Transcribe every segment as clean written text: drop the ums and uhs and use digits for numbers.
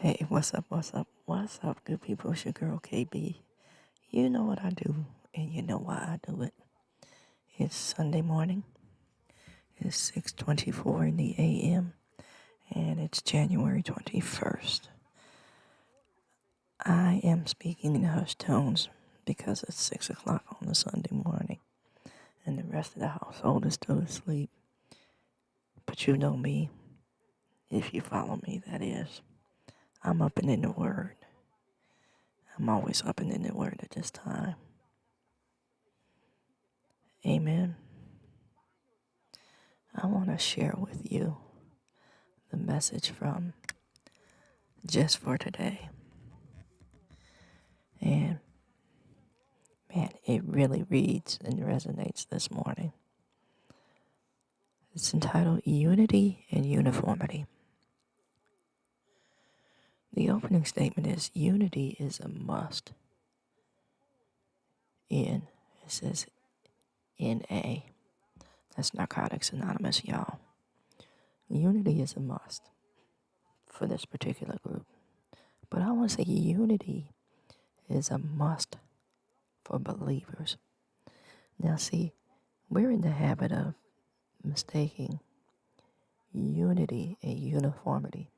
Hey, what's up, what's up, what's up, good people? It's your girl KB. You know what I do, and you know why I do it. It's Sunday morning. It's 6:24 in the a.m., and it's January 21st. I am speaking in hushed tones because it's 6 o'clock on a Sunday morning, and the rest of the household is still asleep. But you know me, if you follow me, that is. I'm up and in the Word. I'm always up and in the Word at this time. Amen. I want to share with you the message from Just for Today. And man, it really reads and resonates this morning. It's entitled Unity and Uniformity. The opening statement is unity is a must it says NA. That's Narcotics Anonymous, y'all. Unity is a must for this particular group. But I want to say unity is a must for believers. Now, see, we're in the habit of mistaking unity and uniformity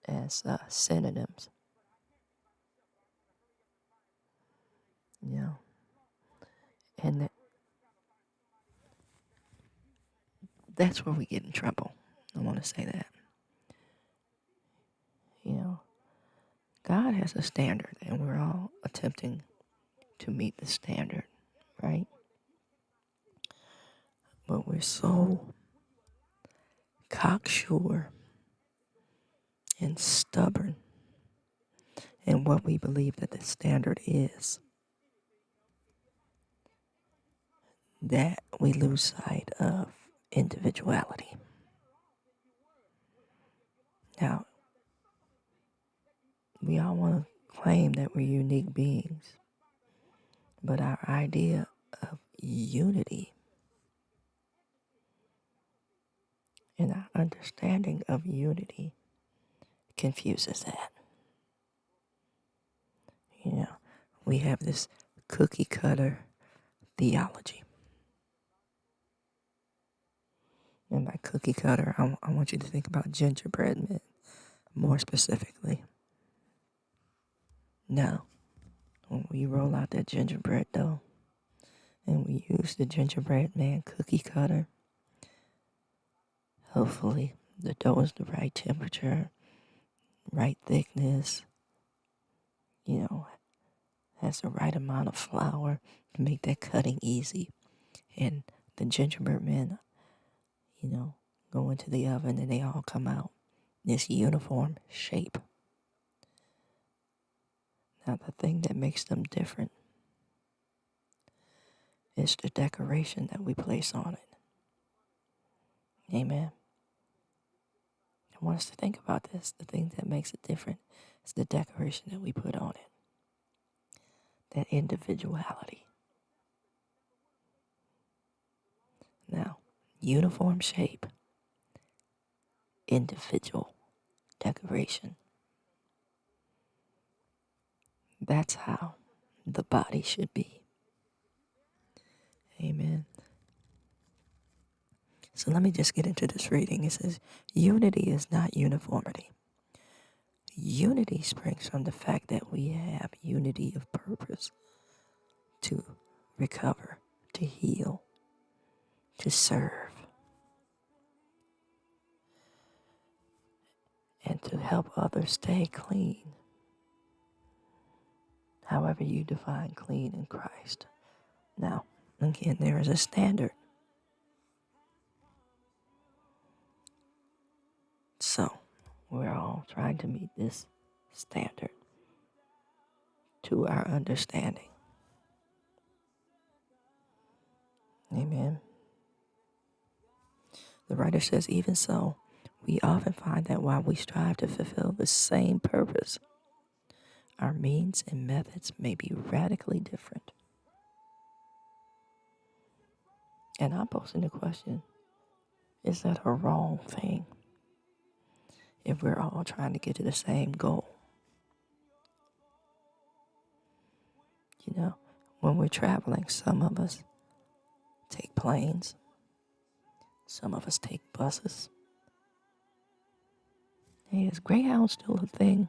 as synonyms. You know, and that's where we get in trouble. I want to say that. You know, God has a standard, and we're all attempting to meet the standard, right? But we're so cocksure and stubborn in what we believe that the standard is that we lose sight of individuality. Now, we all want to claim that we're unique beings, but our idea of unity and our understanding of unity confuses that. You know, we have this cookie cutter theology. And by cookie cutter, I want you to think about gingerbread men more specifically. Now, when we roll out that gingerbread dough and we use the gingerbread man cookie cutter, hopefully the dough is the right temperature, right thickness, has the right amount of flour to make that cutting easy. And the gingerbread men, go into the oven and they all come out this uniform shape. Now, the thing that makes them different is the decoration that we place on it. Amen. I want us to think about this. The thing that makes it different is the decoration that we put on it. That individuality. Now, uniform shape, individual decoration. That's how the body should be. Amen. So let me just get into this reading. It says, unity is not uniformity. Unity springs from the fact that we have unity of purpose to recover, to heal, to serve, and to help others stay clean. However you define clean in Christ. Now, again, there is a standard. So, we're all trying to meet this standard to our understanding. Amen. The writer says, even so, we often find that while we strive to fulfill the same purpose, our means and methods may be radically different. And I'm posing the question, is that a wrong thing? if we're all trying to get to the same goal. You know, when we're traveling, some of us take planes, some of us take buses. Hey, is Greyhound still a thing?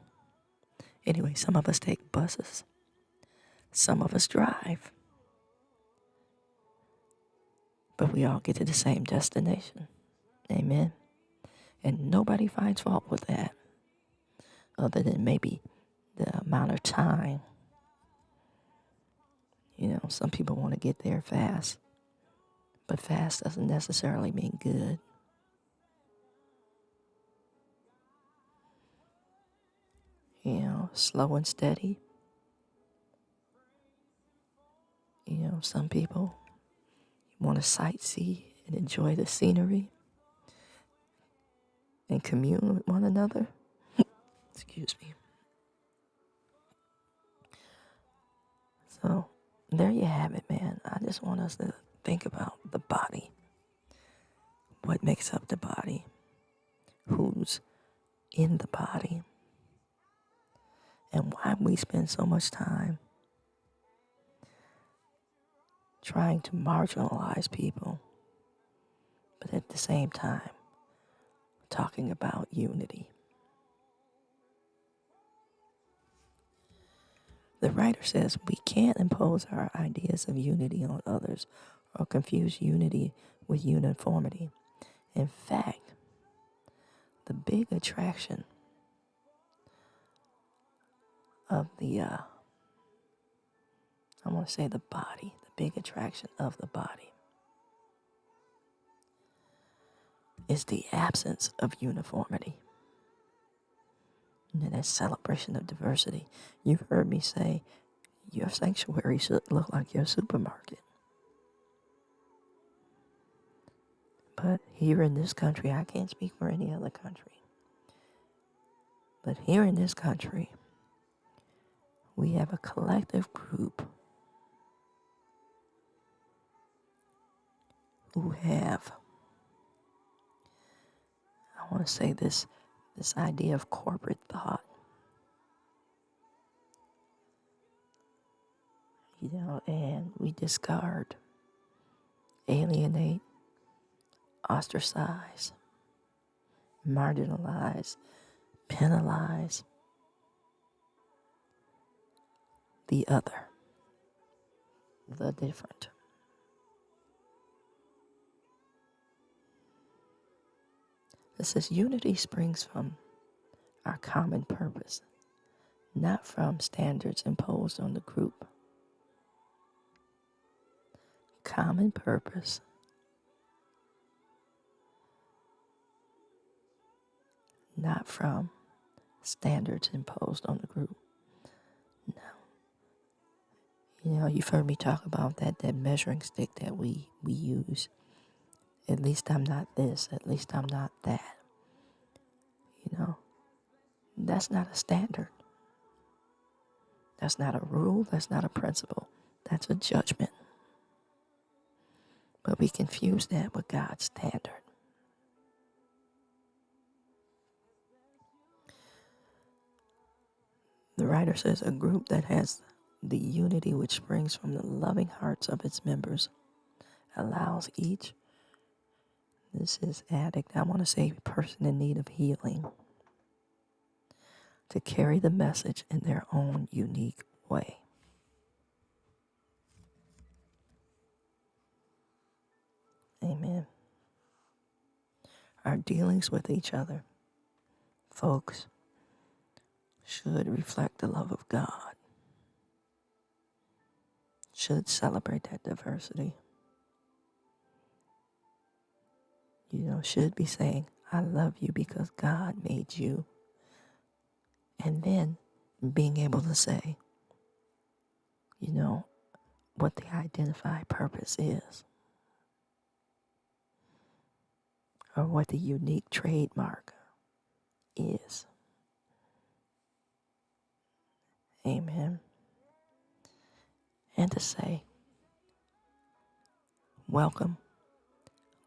Anyway, some of us take buses, some of us drive, but we all get to the same destination. Amen. And nobody finds fault with that, other than maybe the amount of time. You know, some people want to get there fast, but fast doesn't necessarily mean good. You know, slow and steady. You know, some people want to sightsee and enjoy the scenery and commune with one another. Excuse me. So there you have it, man. I just want us to think about the body. What makes up the body? Who's in the body? And why we spend so much time trying to marginalize people, but at the same time talking about unity. The writer says we can't impose our ideas of unity on others or confuse unity with uniformity. In fact, the big attraction of the body, the big attraction of the body is the absence of uniformity. And that celebration of diversity. You've heard me say your sanctuary should look like your supermarket. But here in this country, I can't speak for any other country, but here in this country, we have a collective group who have, I want to say this idea of corporate thought. You know, and we discard, alienate, ostracize, marginalize, penalize the other, the different. It says unity springs from our common purpose, not from standards imposed on the group. Common purpose, not from standards imposed on the group. No. You know, you've heard me talk about that measuring stick that we use. At least I'm not this, at least I'm not that. You know, that's not a standard. That's not a rule, that's not a principle. That's a judgment. But we confuse that with God's standard. The writer says a group that has the unity which springs from the loving hearts of its members allows each, this is addict, I want to say person in need of healing, to carry the message in their own unique way. Amen. Our dealings with each other, folks, should reflect the love of God, should celebrate that diversity. You know, should be saying, I love you because God made you. And then being able to say, you know, what the identified purpose is, or what the unique trademark is. Amen. And to say, welcome,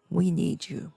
we need you.